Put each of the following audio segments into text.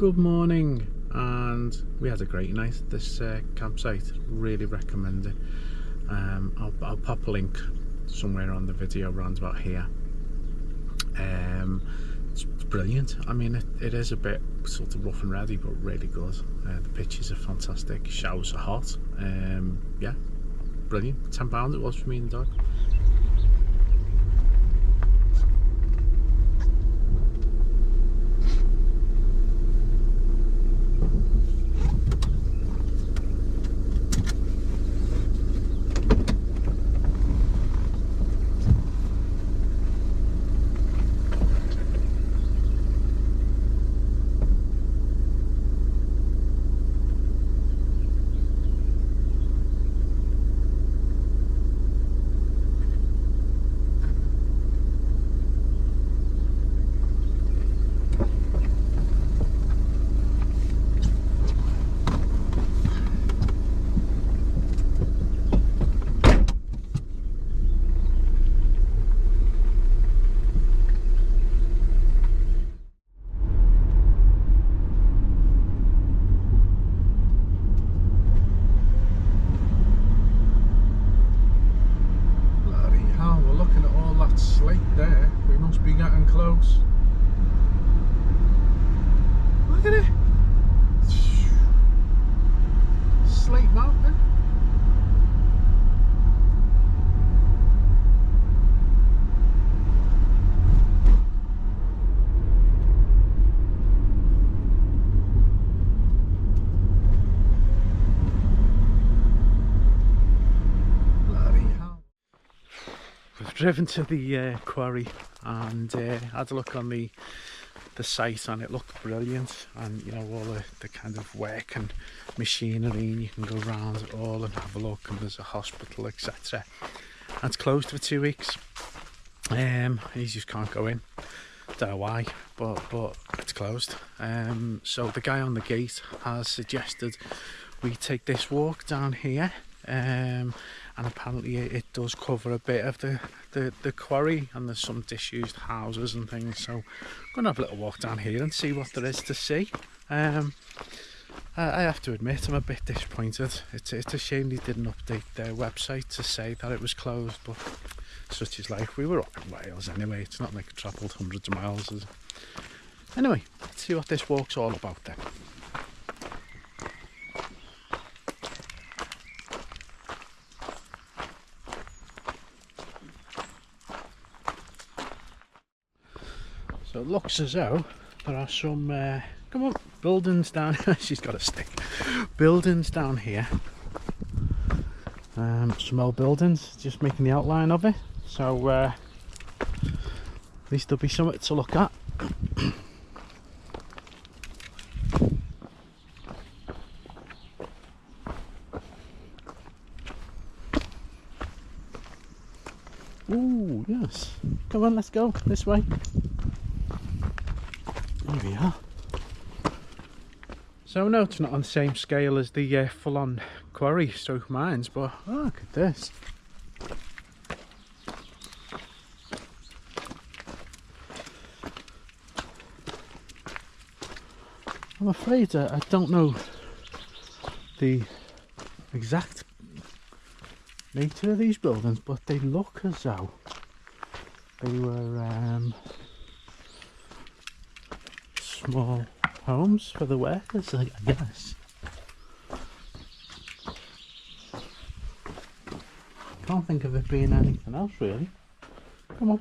Good morning, and we had a great night at this campsite. Really recommend it. I'll pop a link somewhere on the video around about here. It's brilliant. I mean, it is a bit sort of rough and ready, but really good. The pitches are fantastic, showers are hot. Yeah, brilliant. £10 it was for me and the dog. There, we must be getting close. Look at it, Slate Mountain. We've driven to the quarry and had a look on the site, and it looked brilliant, and you know, all the kind of work and machinery, and you can go around it all and have a look, and there's a hospital, etc. And it's closed for 2 weeks. You just can't go in. Don't know why, but it's closed. So the guy on the gate has suggested we take this walk down here. And apparently it does cover a bit of the quarry, and there's some disused houses and things, so I'm going to have a little walk down here and see what there is to see. I have to admit, I'm a bit disappointed. It's a shame they didn't update their website to say that it was closed, but such is life. We were up in Wales anyway, it's not like I travelled hundreds of miles, is it? Anyway, let's see what this walk's all about then. So it looks as though there are some, come on, buildings down here. She's got a stick. Buildings down here. Some old buildings, just making the outline of it. So at least there'll be something to look at. Ooh, yes. Come on, let's go this way. There we are. So no, it's not on the same scale as the full-on quarry stroke mines, but oh, look at this. I'm afraid I don't know the exact nature of these buildings, but they look as though they were small homes for the workers, I guess. Can't think of it being anything else really. Come on.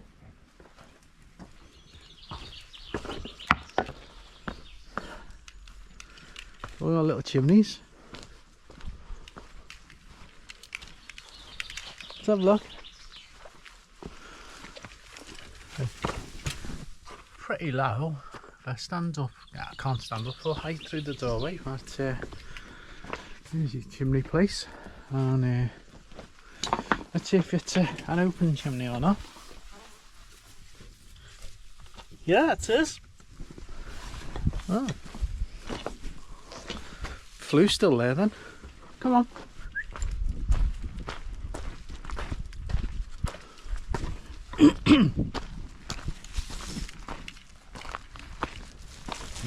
All our little chimneys. Let's have a look. Pretty low. If I stand up, yeah, I can't stand up full height through the doorway, but there's your chimney place, and let's see if it's an open chimney or not. Yeah, it is. Oh. Flue's still there then. Come on.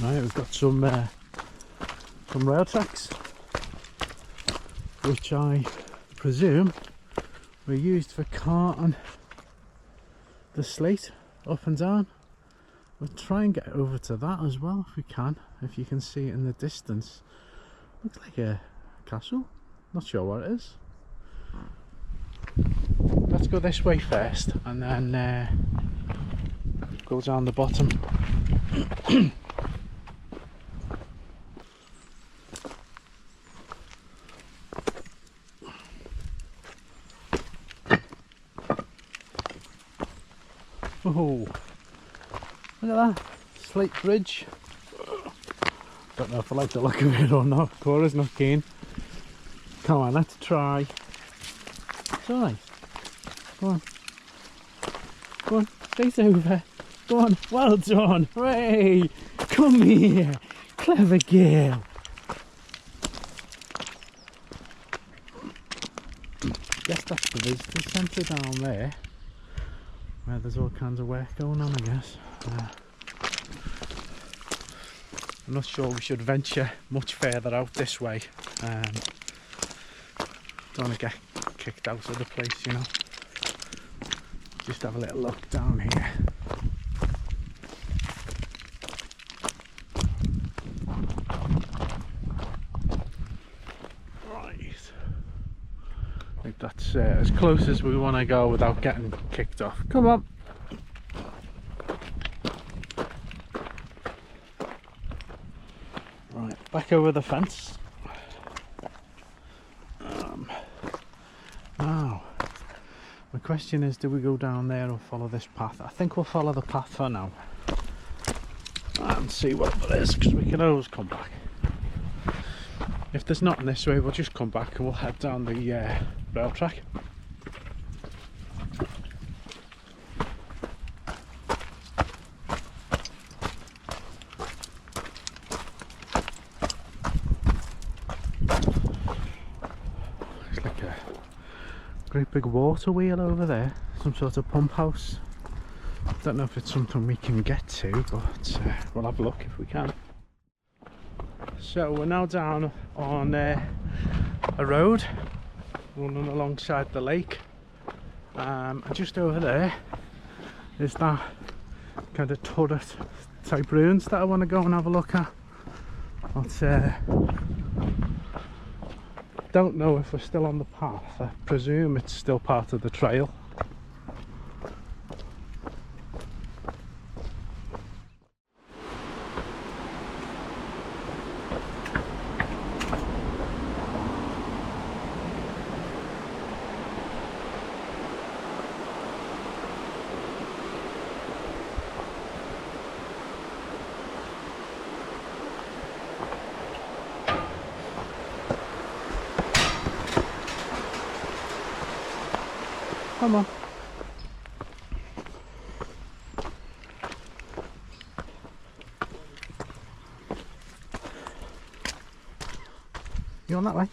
Right, we've got some rail tracks, which I presume were used for carting the slate up and down. We'll try and get over to that as well if we can. If you can see it in the distance, looks like a castle. Not sure what it is. Let's go this way first and then go down the bottom. Oh, look at that slate bridge. Don't know if I like the look of it or not. Cora's not keen. Come on, let's try. It's alright. Go on. Go on, face over. Go on, well done. Hooray! Come here. Clever girl. Guess that's the visitor centre down there, where there's all kinds of work going on, I guess. I'm not sure we should venture much further out this way. Don't want to get kicked out of the place, you know. Just have a little look down here. Right. I think that's as close as we want to go without getting kicked off. Come on. Right, back over the fence. Now, the question is, do we go down there or follow this path? I think we'll follow the path for now and see what there is, because we can always come back. If there's nothing this way, we'll just come back and we'll head down the rail track. It's like a great big water wheel over there, some sort of pump house. Don't know if it's something we can get to, but we'll have a look if we can. So we're now down on a road running alongside the lake, and just over there is that kind of turret type ruins that I want to go and have a look at. But don't know if we're still on the path. I presume it's still part of the trail. Come on. You on that way?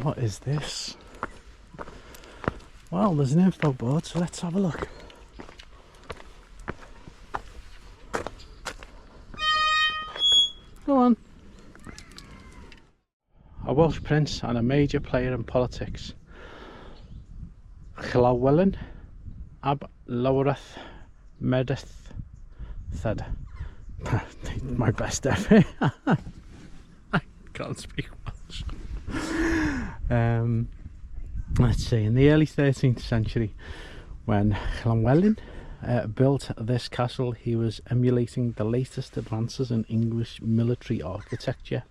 What is this? Well, there's an info board, so let's have a look. Go on. A Welsh prince and a major player in politics, Llywelyn ab Lawreth Meredith said, my best effort. I can't speak Welsh. Let's see, in the early 13th century, when Llywelyn built this castle, he was emulating the latest advances in English military architecture.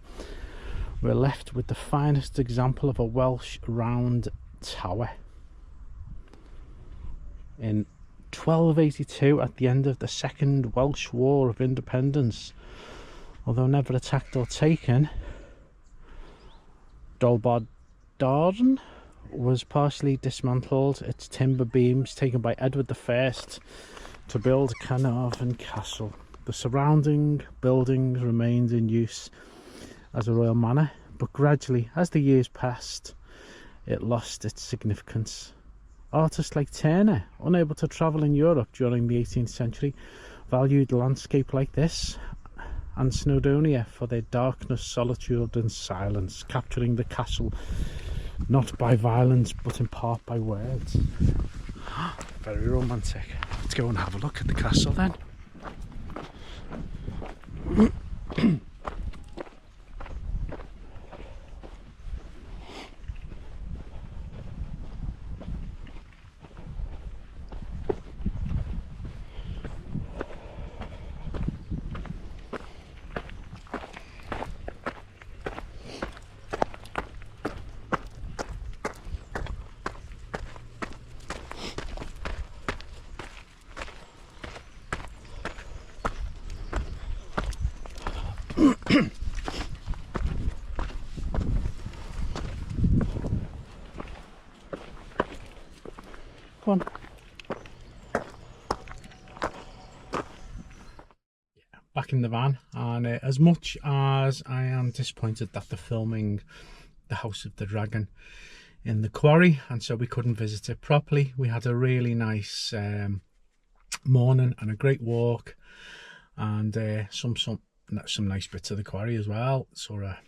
We're left with the finest example of a Welsh round tower. In 1282, at the end of the Second Welsh War of Independence, although never attacked or taken, Dolbadarn was partially dismantled, its timber beams taken by Edward I to build Carnarvon Castle. The surrounding buildings remained in use as a royal manor, but gradually, as the years passed, it lost its significance. Artists like Turner, unable to travel in Europe during the 18th century, valued landscape like this and Snowdonia for their darkness, solitude and silence, capturing the castle not by violence but in part by words. Very romantic. Let's go and have a look at the castle then. Come on. Back in the van, and as much as I am disappointed that they're filming the House of the Dragon in the quarry and so we couldn't visit it properly, we had a really nice morning and a great walk, and some nice bits of the quarry as well. Saw a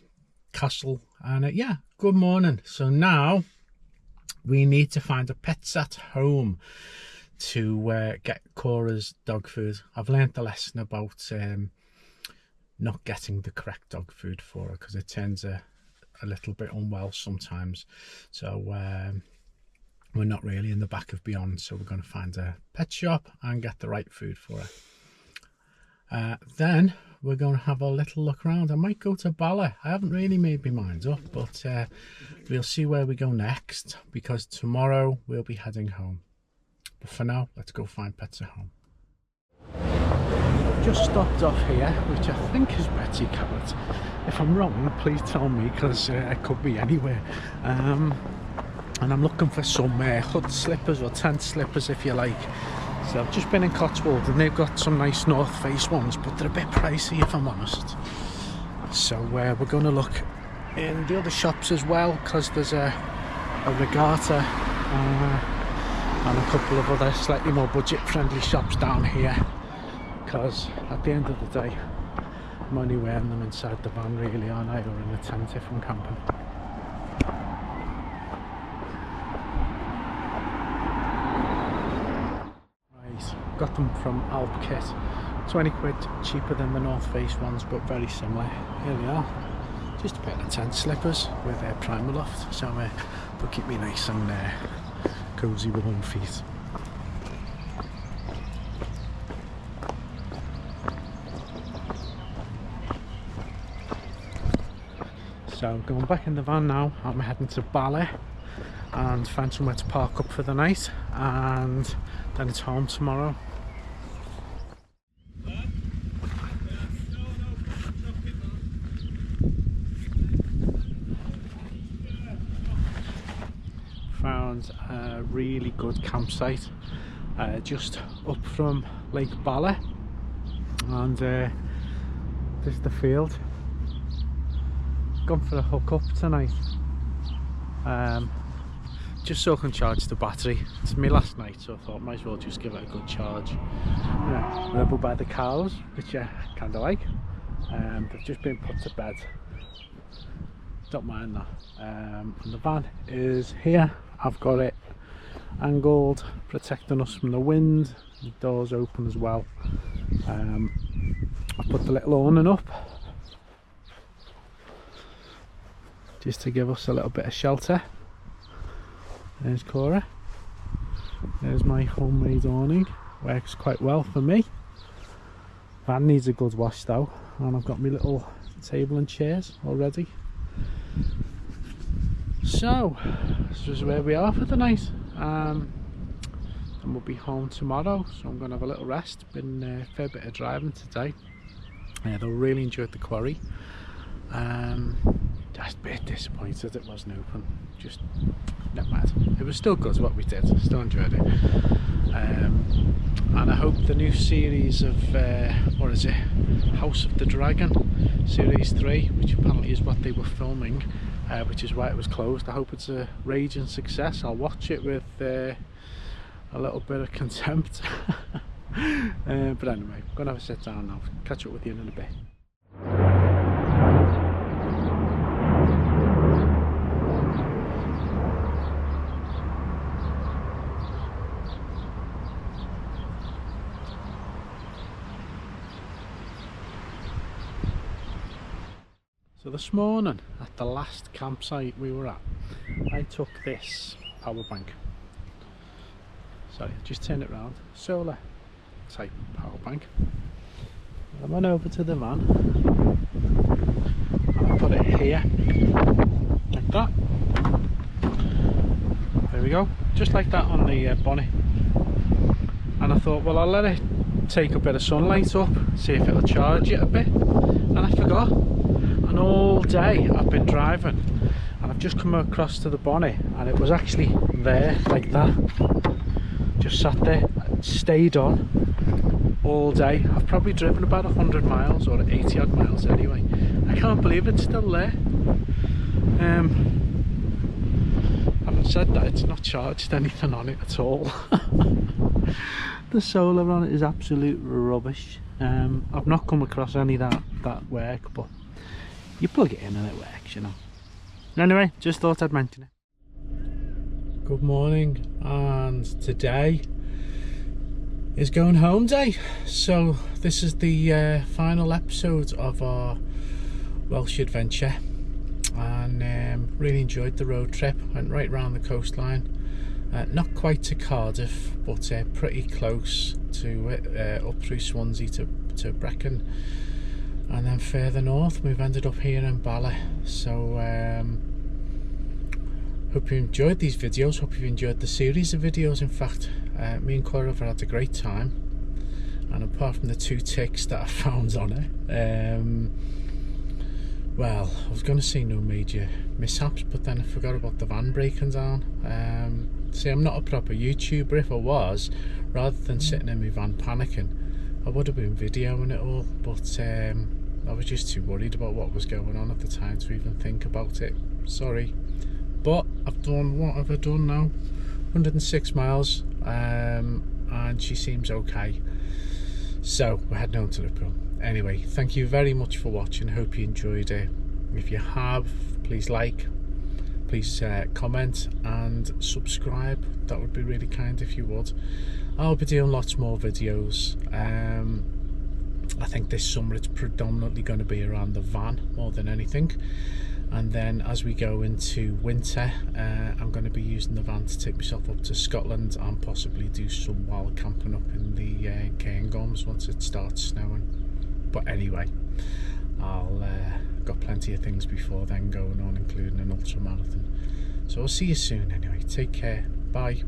castle, and yeah, good morning. So now we need to find a pets at home to get Cora's dog food. I've learnt the lesson about not getting the correct dog food for her because it turns a little bit unwell sometimes. So we're not really in the back of Beyond, so we're going to find a pet shop and get the right food for her. Then we're going to have a little look around. I might go to Bala. I haven't really made my mind up, but we'll see where we go next, because tomorrow we'll be heading home. But for now, let's go find pets at home. Just stopped off here, which I think is Betsy Cabot. If I'm wrong, please tell me, because it could be anywhere. And I'm looking for some hood slippers or tent slippers, if you like. So I've just been in Cotswold and they've got some nice North Face ones, but they're a bit pricey if I'm honest. So we're going to look in the other shops as well, because there's a regatta and a couple of other slightly more budget friendly shops down here, because at the end of the day I'm only wearing them inside the van really, aren't I, or in a tent if I'm camping. Got them from Alp Kit, 20 quid cheaper than the North Face ones, but very similar. Here we are, just a pair of tent slippers with Primaloft, so they'll keep me nice and cosy warm feet. So going back in the van now, I'm heading to Bala and find somewhere to park up for the night, and then it's home tomorrow. Found a really good campsite just up from Lake Bala, and this is the field. Gone for a hookup tonight, just so I can charge the battery. It's my last night, so I thought might as well just give it a good charge. Yeah, we're over by the cows, which I kind of like. They've just been put to bed. Don't mind that. And the van is here. I've got it angled, protecting us from the wind. The door's open as well. I put the little awning up just to give us a little bit of shelter. There's Cora. There's my homemade awning. Works quite well for me. Van needs a good wash though, and I've got my little table and chairs already. So this is where we are for the night, and we'll be home tomorrow, so I'm going to have a little rest. Been a fair bit of driving today. They really enjoyed the quarry. Just a bit disappointed it wasn't open. Just not mad. It was still good what we did. Still enjoyed it. And I hope the new series of what is it? House of the Dragon, series 3, which apparently is what they were filming. which is why it was closed. I hope it's a raging success. I'll watch it with a little bit of contempt. But anyway, I'm gonna have a sit down now. Catch up with you in a bit. So this morning at the last campsite we were at, I took this power bank. Sorry, just turn it round. Solar type power bank. I went over to the van and I put it here, like that. There we go, just like that on the bonnet. And I thought, well, I'll let it take a bit of sunlight up, see if it'll charge it a bit. And I forgot. And all day I've been driving and I've just come across to the bonnet and it was actually there, like that. Just sat there, stayed on all day. I've probably driven about 100 miles or 80 odd miles anyway. I can't believe it's still there. Having said that, it's not charged anything on it at all. The solar on it is absolute rubbish. I've not come across any that work, but you plug it in and it works, you know. Anyway, just thought I'd mention it. Good morning, and today is going home day. So this is the final episode of our Welsh adventure, and really enjoyed the road trip. Went right round the coastline, not quite to Cardiff, but pretty close to it, up through Swansea to Brecon. And then further north we've ended up here in Bala. So hope you enjoyed these videos, hope you've enjoyed the series of videos. In fact, me and Cora have had a great time, and apart from the 2 ticks that I found on it, well, I was going to say no major mishaps, but then I forgot about the van breaking down. See, I'm not a proper YouTuber. If I was, rather than sitting in my van panicking, I would have been videoing it all, but I was just too worried about what was going on at the time to even think about it. Sorry. But I've done, what have I done now? 106 miles, and she seems okay. So we're heading home to Liverpool. Anyway, thank you very much for watching. Hope you enjoyed it. If you have, please like, please comment and subscribe. That would be really kind if you would. I'll be doing lots more videos. I think this summer it's predominantly going to be around the van more than anything, and then as we go into winter, I'm going to be using the van to take myself up to Scotland and possibly do some wild camping up in the Cairngorms once it starts snowing. But anyway, I'll got plenty of things before then going on, including an ultra marathon. So I'll see you soon anyway. Take care. Bye.